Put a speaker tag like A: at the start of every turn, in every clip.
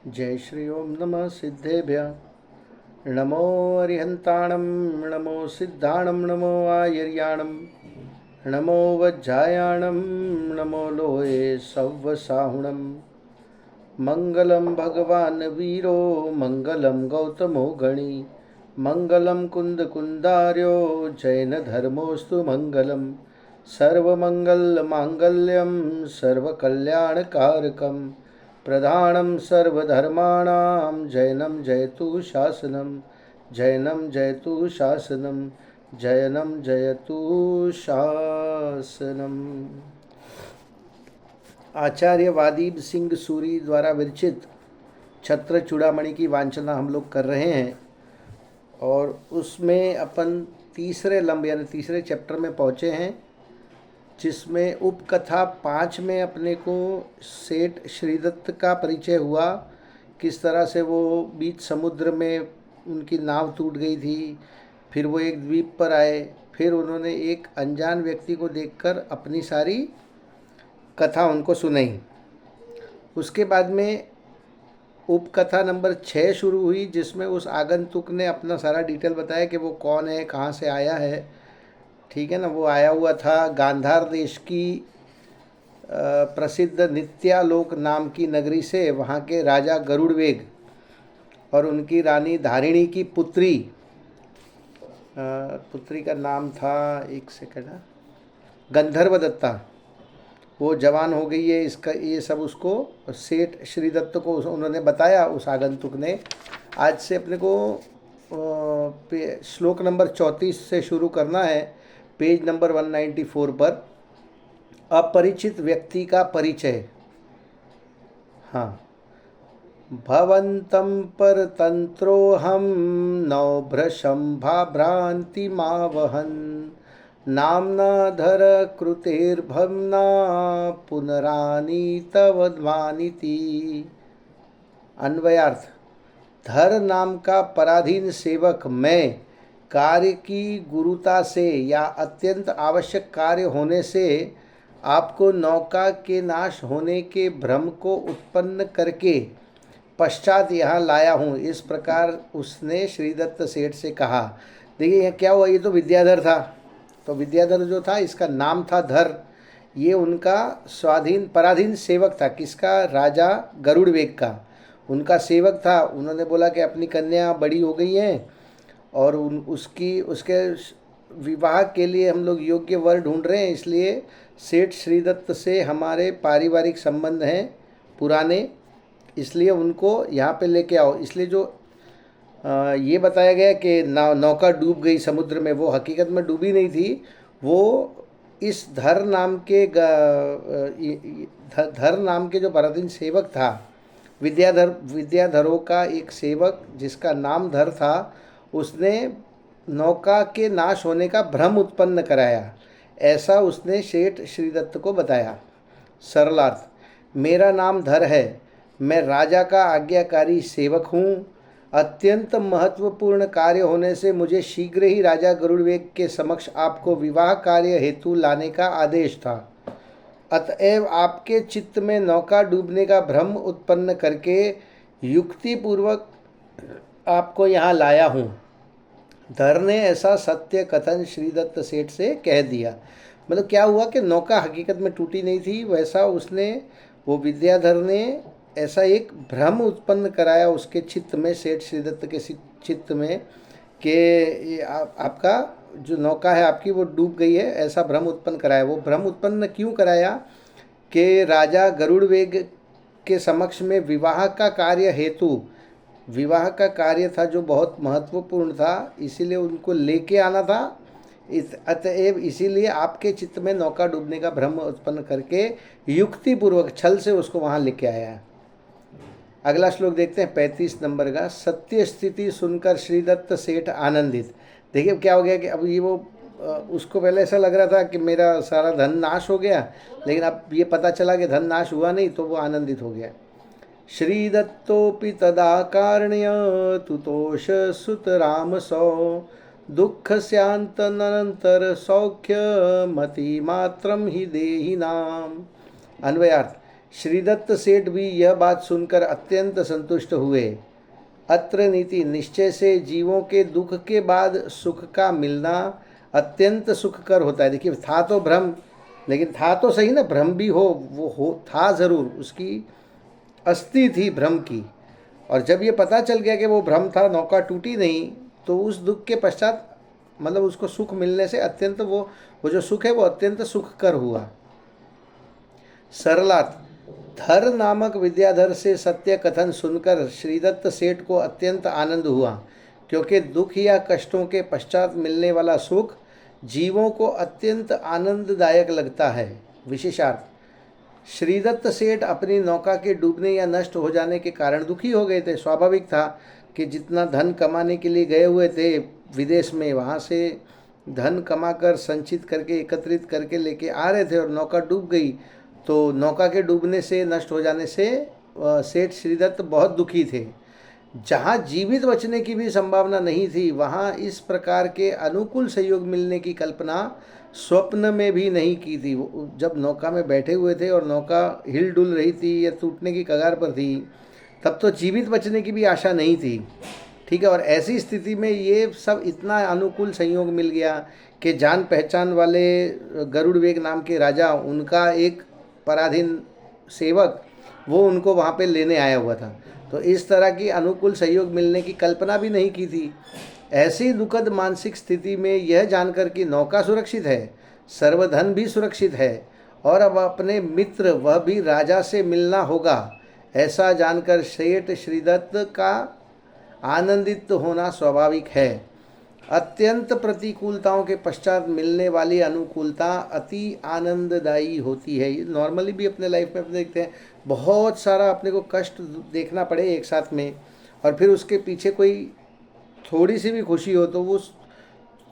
A: जय श्री ओम नमः सिद्धेभ्य नमो अरिहंताणं नमो सिद्धाणं नमो आयर्याणं नमो वज्जायाणं नमो लोये सव्वसाहुणं मंगलं भगवान् वीरो मंगलं गौतमो गणी मंगलं कुन्दकुन्दार्यो जैनधर्मोऽस्तु मंगलं सर्वमङ्गलमाङ्गल्यं सर्वकल्याणकारकं प्रधानं सर्वधर्माणां जैनं जयतु शासनं जैनं जयतु शासनं जैनं जयतु शासनम। आचार्य वादीब सिंह सूरी द्वारा विरचित छत्र चूड़ामणि की वांछना हम लोग कर रहे हैं और उसमें अपन तीसरे लंब यानी तीसरे चैप्टर में पहुँचे हैं, जिसमें उपकथा 5 में अपने को सेठ श्रीदत्त का परिचय हुआ। किस तरह से वो बीच समुद्र में उनकी नाव टूट गई थी, फिर वो एक द्वीप पर आए, फिर उन्होंने एक अनजान व्यक्ति को देखकर अपनी सारी कथा उनको सुनाई। उसके बाद में उपकथा नंबर 6 शुरू हुई, जिसमें उस आगंतुक ने अपना सारा डिटेल बताया कि वो कौन है, कहाँ से आया है। ठीक है ना। वो आया हुआ था गांधार देश की प्रसिद्ध नित्यालोक नाम की नगरी से, वहाँ के राजा गरुड़वेग और उनकी रानी धारिणी की पुत्री का नाम था, एक सेकंड, गंधर्वदत्ता। वो जवान हो गई है, इसका ये सब उसको सेठ श्रीदत्त को उन्होंने बताया, उस आगंतुक ने। आज से अपने को श्लोक नंबर 34 से शुरू करना है, पेज नंबर 194 पर। अपरिचित व्यक्ति का परिचय। हाँ। भवन्तं परतंत्रोऽहं नौभ्रशंभाभ्रान्तिमावहन् नाम्ना धर कृतेर्भवना पुनरानीतवद्वानिति। अन्वयार्थ। धर नाम का पराधीन सेवक मैं, कार्य की गुरुता से या अत्यंत आवश्यक कार्य होने से आपको नौका के नाश होने के भ्रम को उत्पन्न करके पश्चात यहाँ लाया हूँ। इस प्रकार उसने श्रीदत्त सेठ से कहा। देखिए यहाँ क्या हुआ, ये तो विद्याधर था। तो विद्याधर जो था, इसका नाम था धर। ये उनका स्वाधीन पराधीन सेवक था। किसका? राजा गरुड़वेग का। उनका सेवक था। उन्होंने बोला कि अपनी कन्या बड़ी हो गई हैं और उसके विवाह के लिए हम लोग योग्य वर ढूंढ रहे हैं, इसलिए सेठ श्रीदत्त से हमारे पारिवारिक संबंध हैं पुराने, इसलिए उनको यहाँ पे लेके आओ। इसलिए जो ये बताया गया कि नौका डूब गई समुद्र में, वो हकीकत में डूबी नहीं थी। वो इस धर नाम के जो पराधीन सेवक था, विद्याधरों का एक सेवक जिसका नाम धर था, उसने नौका के नाश होने का भ्रम उत्पन्न कराया। ऐसा उसने सेठ श्रीदत्त को बताया। सरलार्थ। मेरा नाम धर है, मैं राजा का आज्ञाकारी सेवक हूँ। अत्यंत महत्वपूर्ण कार्य होने से मुझे शीघ्र ही राजा गरुड़वेग के समक्ष आपको विवाह कार्य हेतु लाने का आदेश था। अतएव आपके चित्त में नौका डूबने का भ्रम उत्पन्न करके युक्तिपूर्वक आपको यहाँ लाया हूँ। धर ने ऐसा सत्य कथन श्रीदत्त सेठ से कह दिया। मतलब क्या हुआ कि नौका हकीकत में टूटी नहीं थी, वैसा उसने, वो विद्याधर ने ऐसा एक भ्रम उत्पन्न कराया उसके चित्त में, सेठ श्रीदत्त के चित्त में, कि आपका जो नौका है आपकी वो डूब गई है, ऐसा भ्रम उत्पन्न कराया। वो भ्रम उत्पन्न क्यों कराया कि राजा गरुड़वेग के समक्ष में विवाह का कार्य हेतु, विवाह का कार्य था जो बहुत महत्वपूर्ण था, इसीलिए उनको लेके आना था। अतएव इसीलिए आपके चित्त में नौका डूबने का भ्रम उत्पन्न करके युक्तिपूर्वक छल से उसको वहाँ लेके आया है। अगला श्लोक देखते हैं 35 नंबर का। सत्य स्थिति सुनकर श्रीदत्त सेठ आनंदित। देखिए क्या हो गया कि अब ये वो उसको पहले ऐसा लग रहा था कि मेरा सारा धन नाश हो गया, लेकिन अब ये पता चला कि धन नाश हुआ नहीं, तो वो आनंदित हो गया। श्रीदत्तोपि तदा कार्ण्य तुतोष सुत राम सौ दुख स्यांतनंतर सौख्य मति मात्रम ही देहिनाम। अन्वयार्थ। श्रीदत्त सेठ भी यह बात सुनकर अत्यंत संतुष्ट हुए। अत्र नीति निश्चय से जीवों के दुख के बाद सुख का मिलना अत्यंत सुखकर होता है। देखिए, था तो भ्रम, लेकिन था तो सही ना, भ्रम भी हो था ज़रूर, उसकी अस्थि थी भ्रम की। और जब ये पता चल गया कि वो भ्रम था, नौका टूटी नहीं, तो उस दुख के पश्चात मतलब उसको सुख मिलने से अत्यंत वो जो सुख है वो अत्यंत सुखकर हुआ। सरलार्थ, धर नामक विद्याधर से सत्य कथन सुनकर श्रीदत्त सेठ को अत्यंत आनंद हुआ, क्योंकि दुख या कष्टों के पश्चात मिलने वाला सुख जीवों को अत्यंत आनंददायक लगता है। विशेषार्थ, श्रीदत्त सेठ अपनी नौका के डूबने या नष्ट हो जाने के कारण दुखी हो गए थे। स्वाभाविक था कि जितना धन कमाने के लिए गए हुए थे विदेश में, वहाँ से धन कमाकर संचित करके एकत्रित करके लेके आ रहे थे और नौका डूब गई, तो नौका के डूबने से, नष्ट हो जाने से सेठ श्रीदत्त बहुत दुखी थे। जहाँ जीवित बचने की भी संभावना नहीं थी, वहाँ इस प्रकार के अनुकूल सहयोग मिलने की कल्पना स्वप्न में भी नहीं की थी। जब नौका में बैठे हुए थे और नौका हिल डुल रही थी या टूटने की कगार पर थी, तब तो जीवित बचने की भी आशा नहीं थी। ठीक है, और ऐसी स्थिति में ये सब इतना अनुकूल संयोग मिल गया कि जान पहचान वाले गरुड़ वेग नाम के राजा, उनका एक पराधीन सेवक, वो उनको वहाँ पे लेने आया हुआ था। तो इस तरह की अनुकूल सहयोग मिलने की कल्पना भी नहीं की थी। ऐसी दुखद मानसिक स्थिति में यह जानकर कि नौका सुरक्षित है, सर्वधन भी सुरक्षित है और अब अपने मित्र वह भी राजा से मिलना होगा, ऐसा जानकर सेठ श्रीदत्त का आनंदित होना स्वाभाविक है। अत्यंत प्रतिकूलताओं के पश्चात मिलने वाली अनुकूलता अति आनंददायी होती है। ये नॉर्मली भी अपने लाइफ में अपने देखते हैं, बहुत सारा अपने को कष्ट देखना पड़े एक साथ में, और फिर उसके पीछे कोई थोड़ी सी भी खुशी हो तो वो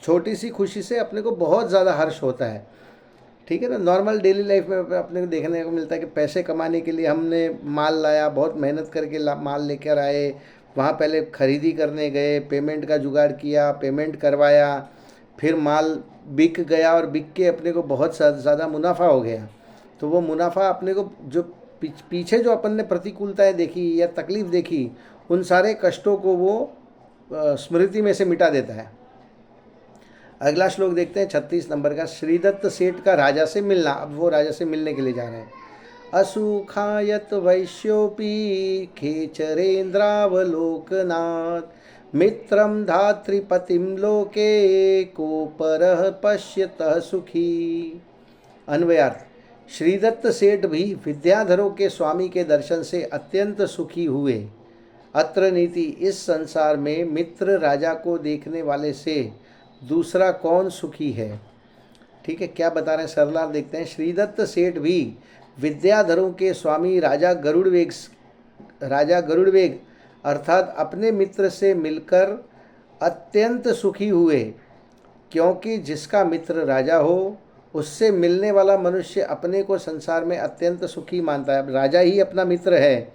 A: छोटी सी खुशी से अपने को बहुत ज़्यादा हर्ष होता है। ठीक है ना, नॉर्मल डेली लाइफ में अपने को देखने को मिलता है कि पैसे कमाने के लिए हमने माल लाया, बहुत मेहनत करके माल लेकर आए, वहाँ पहले खरीदी करने गए, पेमेंट का जुगाड़ किया, पेमेंट करवाया, फिर माल बिक गया और बिक के अपने को बहुत ज़्यादा मुनाफा हो गया। तो वो मुनाफा अपने को जो पीछे जो अपन ने प्रतिकूलताएं देखी या तकलीफ़ देखी, उन सारे कष्टों को वो स्मृति में से मिटा देता है। अगला श्लोक देखते हैं 36 नंबर का। श्रीदत्त सेठ का राजा से मिलना, अब वो राजा से मिलने के लिए जा रहे हैं। असुखायत वैश्योपी खेचरेन्द्रावलोकनाथ मित्रम धात्रिपतिम लोके को परः पश्यतः सुखी। अन्वयार्थ, श्रीदत्त सेठ भी विद्याधरों के स्वामी के दर्शन से अत्यंत सुखी हुए। अत्र नीति, इस संसार में मित्र राजा को देखने वाले से दूसरा कौन सुखी है। ठीक है, क्या बता रहे हैं सरलार देखते हैं। श्रीदत्त सेठ भी विद्याधरों के स्वामी राजा गरुड़वेग अर्थात अपने मित्र से मिलकर अत्यंत सुखी हुए, क्योंकि जिसका मित्र राजा हो उससे मिलने वाला मनुष्य अपने को संसार में अत्यंत सुखी मानता है। अब राजा ही अपना मित्र है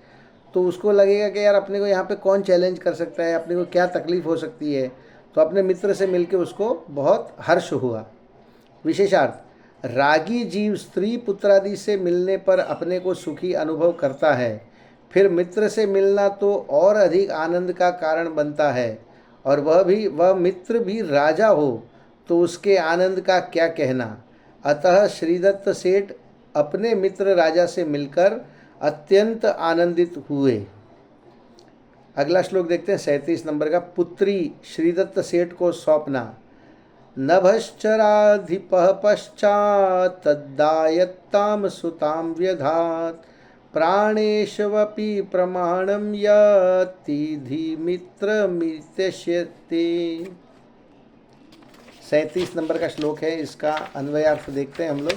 A: तो उसको लगेगा कि यार अपने को यहाँ पे कौन चैलेंज कर सकता है, अपने को क्या तकलीफ़ हो सकती है, तो अपने मित्र से मिलके उसको बहुत हर्ष हुआ। विशेषार्थ, रागी जीव स्त्री पुत्रादि से मिलने पर अपने को सुखी अनुभव करता है, फिर मित्र से मिलना तो और अधिक आनंद का कारण बनता है, और वह मित्र भी राजा हो तो उसके आनंद का क्या कहना। अतः श्रीदत्त सेठ अपने मित्र राजा से मिलकर अत्यंत आनंदित हुए। अगला श्लोक देखते हैं 37 नंबर का। पुत्री श्रीदत्त सेठ को सौंपना। नभश्चराधिपः पश्चात् तद्दायत्तां सुतां व्यधात् प्राणेशवपि प्रमाणं यत्तिधि मित्रमित्यस्यते। 37 नंबर का श्लोक है, इसका अन्वयार्थ देखते हैं हम लोग।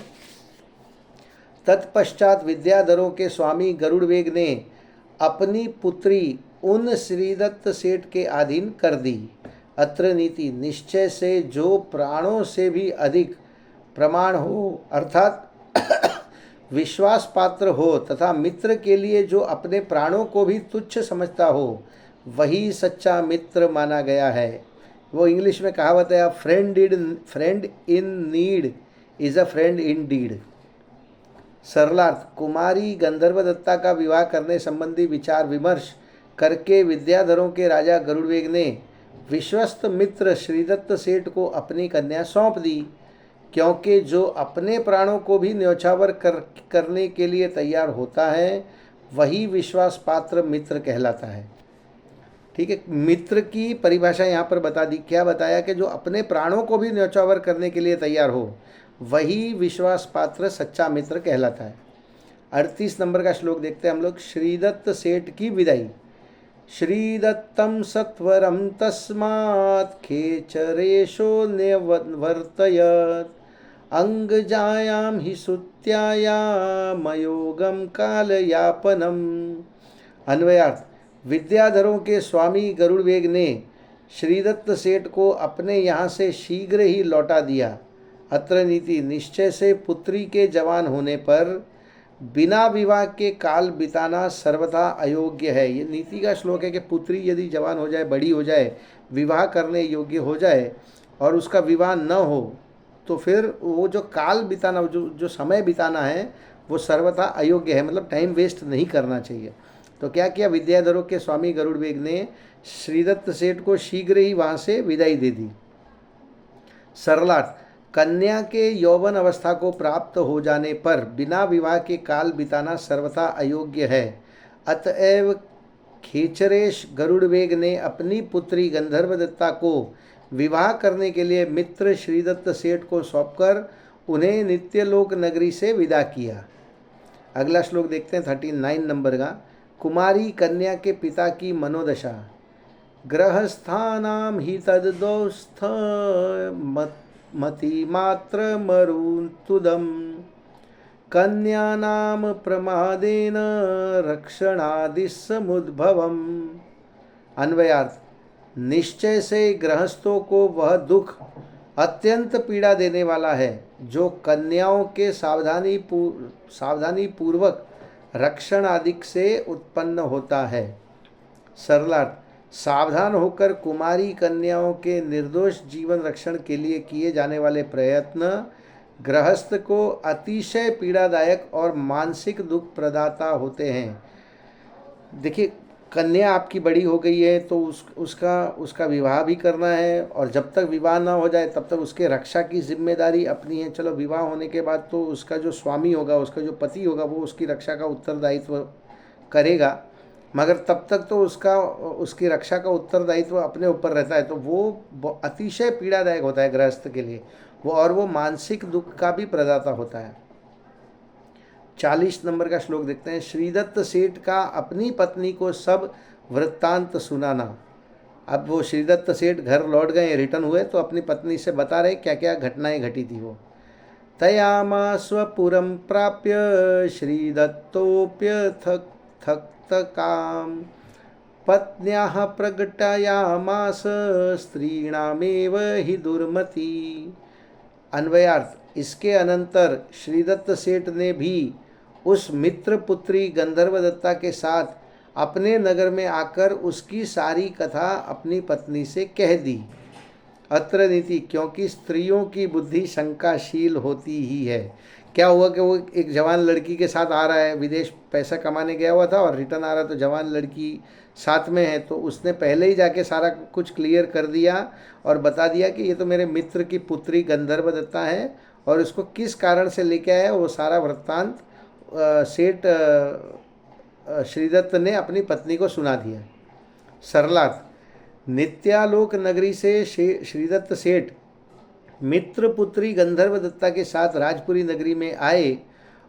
A: तत्पश्चात विद्याधरों के स्वामी गरुड़वेग ने अपनी पुत्री उन श्रीदत्त सेठ के अधीन कर दी। अत्र नीति, निश्चय से जो प्राणों से भी अधिक प्रमाण हो अर्थात विश्वास पात्र हो तथा मित्र के लिए जो अपने प्राणों को भी तुच्छ समझता हो, वही सच्चा मित्र माना गया है। वो इंग्लिश में कहावत है, friend in need is a friend indeed. सरलार्थ, कुमारी गंधर्वदत्ता का विवाह करने संबंधी विचार विमर्श करके विद्याधरों के राजा गरुड़वेग ने विश्वस्त मित्र श्रीदत्त सेठ को अपनी कन्या सौंप दी, क्योंकि जो अपने प्राणों को भी न्यौछावर करने के लिए तैयार होता है वही विश्वास पात्र मित्र कहलाता है। ठीक है, मित्र की परिभाषा यहाँ पर बता दी। क्या बताया कि जो अपने प्राणों को भी न्यौछावर करने के लिए तैयार हो वही विश्वास पात्र सच्चा मित्र कहलाता है। 38 नंबर का श्लोक देखते हैं हम लोग। श्रीदत्त सेठ की विदाई। श्रीदत्तं सत्वरं तस्मात् खेचरेशो न्यवर्तयत् अंगजायां हि सुत्यायामयोगं कालयापनम। अन्वयार्थ, विद्याधरों के स्वामी गरुड़वेग ने श्रीदत्त सेठ को अपने यहाँ से शीघ्र ही लौटा दिया। अत्र नीति, निश्चय से पुत्री के जवान होने पर बिना विवाह के काल बिताना सर्वथा अयोग्य है। ये नीति का श्लोक है कि पुत्री यदि जवान हो जाए, बड़ी हो जाए, विवाह करने योग्य हो जाए और उसका विवाह न हो तो फिर वो जो काल बिताना, जो समय बिताना है वो सर्वथा अयोग्य है, मतलब टाइम वेस्ट नहीं करना चाहिए। तो क्या किया, विद्याधरों के स्वामी गरुड़वेग ने श्रीदत्त सेठ को शीघ्र ही वहाँ से विदाई दे दी। सरलार्थ, कन्या के यौवन अवस्था को प्राप्त हो जाने पर बिना विवाह के काल बिताना सर्वथा अयोग्य है। अतएव खेचरेश गरुड़वेग ने अपनी पुत्री गंधर्वदत्ता को विवाह करने के लिए मित्र श्रीदत्त सेठ को सौंपकर उन्हें नित्यलोक नगरी से विदा किया। अगला श्लोक देखते हैं 39 नंबर का। कुमारी कन्या के पिता की मनोदशा। गृहस्थानां हि तद्दौस्थ मतिमात्र मरुन्तुदं कन्यानां प्रमादेन रक्षणादिसमुद्भवम्। अन्वयार्थ, निश्चय से गृहस्थों को वह दुख अत्यंत पीड़ा देने वाला है जो कन्याओं के सावधानी पूर्वक रक्षण आदि से उत्पन्न होता है। सरलार्थ, सावधान होकर कुमारी कन्याओं के निर्दोष जीवन रक्षण के लिए किए जाने वाले प्रयत्न गृहस्थ को अतिशय पीड़ादायक और मानसिक दुख प्रदाता होते हैं। देखिए, कन्या आपकी बड़ी हो गई है तो उसका विवाह भी करना है, और जब तक विवाह ना हो जाए तब तक उसके रक्षा की जिम्मेदारी अपनी है। चलो, विवाह होने के बाद तो उसका जो स्वामी होगा, उसका जो पति होगा, वो उसकी रक्षा का उत्तरदायित्व करेगा, मगर तब तक तो उसकी रक्षा का उत्तरदायित्व अपने ऊपर रहता है। तो वो अतिशय पीड़ादायक होता है गृहस्थ के लिए वो मानसिक दुख का भी प्रदाता होता है। 40 नंबर का श्लोक देखते हैं। श्रीदत्त सेठ का अपनी पत्नी को सब वृत्तांत सुनाना। अब वो श्रीदत्त सेठ घर लौट गए, रिटर्न हुए, तो अपनी पत्नी से बता रहे क्या क्या घटनाएं घटी थी वो। तयामा स्वपुरम प्राप्य श्रीदत्तोप्यथक्तकाम पत्न्याः प्रगटयामास स्त्रीणामेव हि दुर्मति। अन्वयार्थ, इसके अनंतर श्रीदत्त सेठ ने भी उस मित्र पुत्री गंधर्वदत्ता के साथ अपने नगर में आकर उसकी सारी कथा अपनी पत्नी से कह दी। अत्र नीति, क्योंकि स्त्रियों की बुद्धि शंकाशील होती ही है। क्या हुआ कि वो एक जवान लड़की के साथ आ रहा है, विदेश पैसा कमाने गया हुआ था और रिटर्न आ रहा, तो जवान लड़की साथ में है, तो उसने पहले ही जाके सारा कुछ क्लियर कर दिया और बता दिया कि ये तो मेरे मित्र की पुत्री गंधर्वदत्ता है और उसको किस कारण से लेके आया। वो सारा वृत्तांत सेठ श्रीदत्त ने अपनी पत्नी को सुना दिया। सरलार्थ, नित्यालोक नगरी से श्रीदत्त सेठ मित्र पुत्री गंधर्वदत्ता के साथ राजपुरी नगरी में आए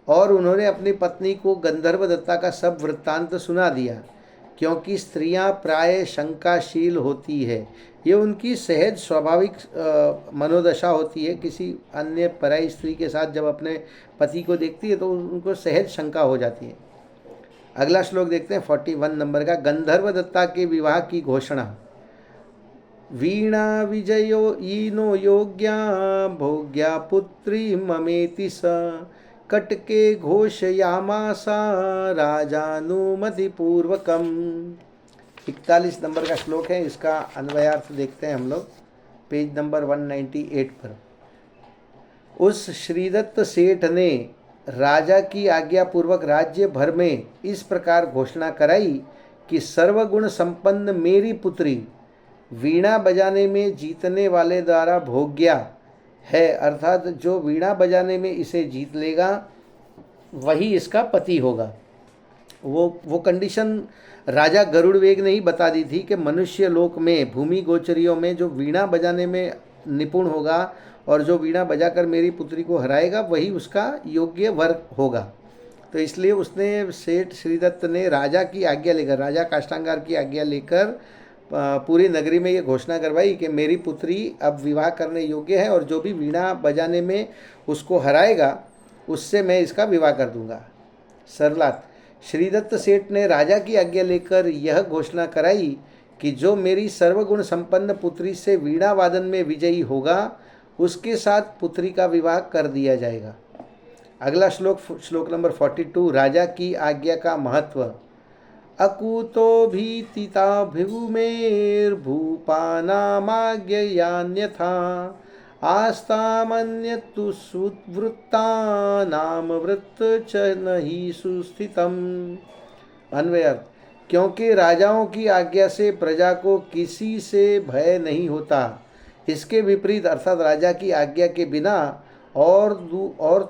A: और उन्होंने अपनी पत्नी को गंधर्वदत्ता का सब वृत्तांत सुना दिया। क्योंकि स्त्रियां प्राय शंकाशील होती है, ये उनकी सहज स्वाभाविक मनोदशा होती है। किसी अन्य पराई स्त्री के साथ जब अपने पति को देखती है तो उनको सहज शंका हो जाती है। अगला श्लोक देखते हैं 41 नंबर का। गंधर्वदत्ता के विवाह की घोषणा। वीणा विजयो ईनो योग्या भोग्या पुत्री ममेति स कटके घोषयामासा राजानुमति पूर्वकम। 41 नंबर का श्लोक है, इसका अन्वयार्थ देखते हैं हम लोग पेज नंबर 198 पर। उस श्रीदत्त सेठ ने राजा की आज्ञा पूर्वक राज्य भर में इस प्रकार घोषणा कराई कि सर्वगुण संपन्न मेरी पुत्री वीणा बजाने में जीतने वाले द्वारा भोग्या है, अर्थात जो वीणा बजाने में इसे जीत लेगा वही इसका पति होगा। वो कंडीशन राजा गरुड़वेग ने ही बता दी थी कि मनुष्य लोक में भूमि गोचरियों में जो वीणा बजाने में निपुण होगा और जो वीणा बजाकर मेरी पुत्री को हराएगा वही उसका योग्य वर होगा। तो इसलिए उसने सेठ श्रीदत्त ने राजा की आज्ञा लेकर, राजा काष्टांगार की आज्ञा लेकर पूरी नगरी में ये घोषणा करवाई कि मेरी पुत्री अब विवाह करने योग्य है और जो भी वीणा बजाने में उसको हराएगा उससे मैं इसका विवाह कर दूंगा। सरलात, श्रीदत्त सेठ ने राजा की आज्ञा लेकर यह घोषणा कराई कि जो मेरी सर्वगुण संपन्न पुत्री से वीणा वादन में विजयी होगा उसके साथ पुत्री का विवाह कर दिया जाएगा। अगला श्लोक नंबर 42, राजा की आज्ञा का महत्व। अकुतो भीतिता भूमेर्भूपानामाज्ञयान्यथा आस्तामन्यत्तु सुवृत्तानाम वृत्त च नहि सुस्थितम्। अन्वयर्थ, क्योंकि राजाओं की आज्ञा से प्रजा को किसी से भय नहीं होता, इसके विपरीत अर्थात राजा की आज्ञा के बिना और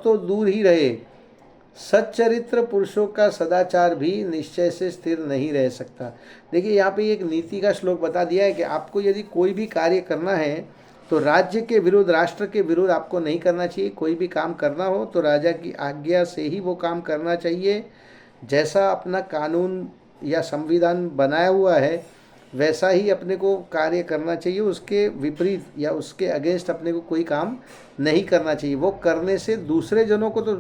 A: तो दूर ही रहे, सच्चरित्र पुरुषों का सदाचार भी निश्चय से स्थिर नहीं रह सकता। देखिए यहाँ पे एक नीति का श्लोक बता दिया है कि आपको यदि कोई भी कार्य करना है तो राज्य के विरुद्ध, राष्ट्र के विरुद्ध आपको नहीं करना चाहिए। कोई भी काम करना हो तो राजा की आज्ञा से ही वो काम करना चाहिए। जैसा अपना कानून या संविधान बनाया हुआ है वैसा ही अपने को कार्य करना चाहिए। उसके विपरीत या उसके अगेंस्ट अपने को कोई काम नहीं करना चाहिए। वो करने से दूसरे जनों को, तो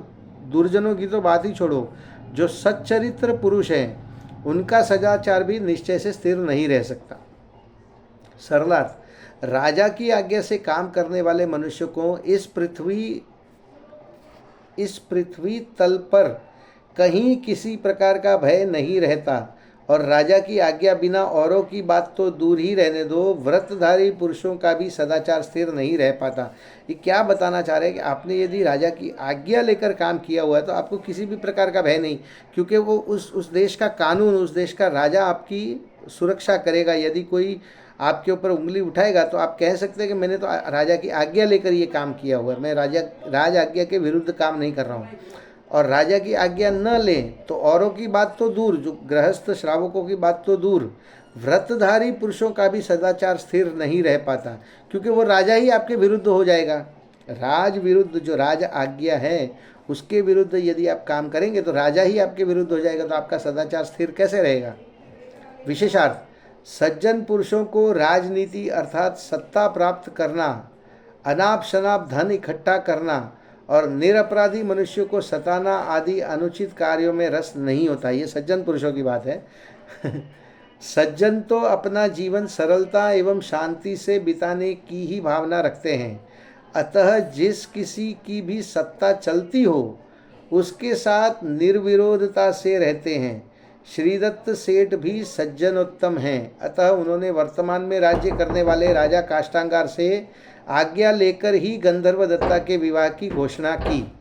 A: दुर्जनों की तो बात ही छोड़ो, जो सच्चरित्र पुरुष हैं उनका सदाचार भी निश्चय से स्थिर नहीं रह सकता। सरलार्थ, राजा की आज्ञा से काम करने वाले मनुष्य को इस पृथ्वी तल पर कहीं किसी प्रकार का भय नहीं रहता और राजा की आज्ञा बिना औरों की बात तो दूर ही रहने दो, व्रतधारी पुरुषों का भी सदाचार स्थिर नहीं रह पाता। ये क्या बताना चाह रहे हैं कि आपने यदि राजा की आज्ञा लेकर काम किया हुआ है तो आपको किसी भी प्रकार का भय नहीं, क्योंकि वो उस देश का कानून, उस देश का राजा आपकी सुरक्षा करेगा। यदि कोई आपके ऊपर उंगली उठाएगा तो आप कह सकते हैं कि मैंने तो राजा की आज्ञा लेकर ये काम किया हुआ है, मैं राज आज्ञा के विरुद्ध काम नहीं कर रहा हूँ। और राजा की आज्ञा न लें तो औरों की बात तो दूर, जो गृहस्थ श्रावकों की बात तो दूर, व्रतधारी पुरुषों का भी सदाचार स्थिर नहीं रह पाता, क्योंकि वो राजा ही आपके विरुद्ध हो जाएगा। राज विरुद्ध, जो राज आज्ञा है उसके विरुद्ध यदि आप काम करेंगे तो राजा ही आपके विरुद्ध हो जाएगा, तो आपका सदाचार स्थिर कैसे रहेगा। विशेषार्थ, सज्जन पुरुषों को राजनीति अर्थात सत्ता प्राप्त करना, अनाप शनाप धन इकट्ठा करना और निरपराधी मनुष्य को सताना आदि अनुचित कार्यों में रस नहीं होता। ये सज्जन पुरुषों की बात है। सज्जन तो अपना जीवन सरलता एवं शांति से बिताने की ही भावना रखते हैं, अतः जिस किसी की भी सत्ता चलती हो उसके साथ निर्विरोधता से रहते हैं। श्रीदत्त सेठ भी सज्जनोत्तम हैं, अतः उन्होंने वर्तमान में राज्य करने वाले राजा काष्टांगार से आज्ञा लेकर ही गंधर्व दत्ता के विवाह की घोषणा की।